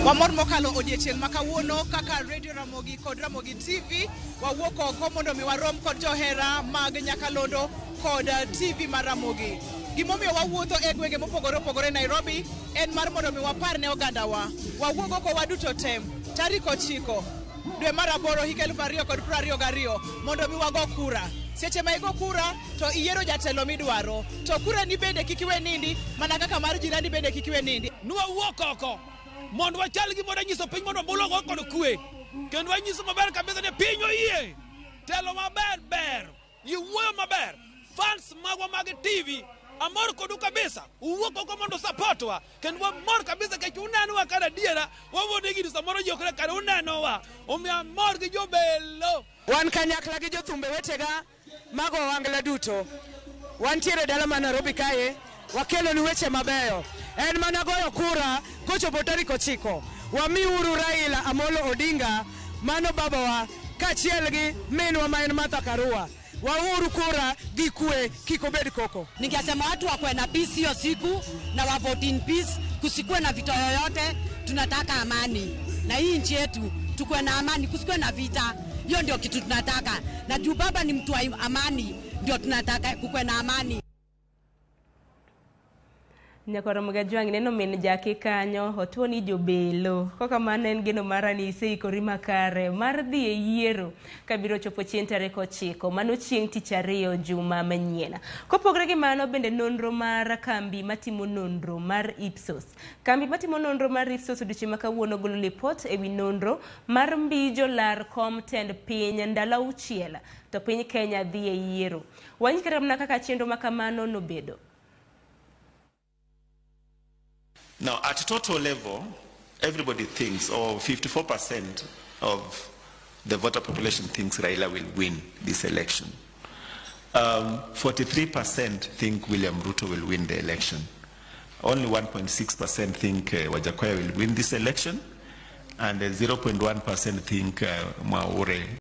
Wamor mokalo odiechieng' makawuono kaka Radio Ramogi kod Ramogi TV wawuok oko mondo mi warom kod johera mag Nyakalondo kod TV mar Ramogi. Gimomiyo wawuotho e gwenge mopogore opogore Nairobi en mar mondo mi wapar ne ogandawa. Wawuok oko waduto tem tarik 9 dwe mar 8 higa 2022 mondo mi wago kura. Seche ma igo kura to iyiero jatelo midwaro. To kura ni bende kik iwe nindi mana kaka mar jirani bende kik iwe nindi. Nwawuok oko mondo wachal gi mondo nyiso piny mondo bulo go kod kwe kendo wanyiso maber kabisa ne piny oyie telo maber ber iwuoyo maber fans magwa mag TV amor kodu kabisa uwuok oko mondo supportwa kendo wamor kabisa kech unenowa kada diera wawuode gi samoro jokre kada unenowa omiyo amor gi jobelo wan kanyakla gi jothumbe wetega mago wangla duto wantiere dala ma Nairobi kae wakelo ni weche mabeyo en mana goyo kura kochopo tarik 9 wamiuru Raila Amolo Odinga mano babawa kachiel gi minwa ma en Martha Karua wauru kura gi kwe kiko bed koko. Ningesema watu wakwe na peace hiyo siku na wa vote in peace, kusikwe na vita yoyote, tunataka amani na hii nchi yetu tukwe na amani, kusikwe na vita. Hiyo ndio kitu tunataka, na juu baba ni mtu wa amani, ndio tunataka kukwe na amani. Nyakoro mgajwang neno min jake kanyo otoni jobelo koka manen geno marani seikori makare mar dhi e yiero kabiro chopo chieng' tarik 9 mano chieng' tich ariyo juma manyien. Kopogre gi mano bende nonro mar kambi matimo nonro mar Ipsos odiochieng' makawuono golo lipot ewi nonro mar mbijo lar kom tend piny ndalo 6 to piny Kenya dhi e yiero. Wanyikaramna kaka chenro makamano nobedo. Now, at total level, everybody thinks, or 54% of the voter population thinks Raila will win this election. 43% think William Ruto will win the election. Only 1.6% think Wajakoya will win this election, and 0.1% think Mwaure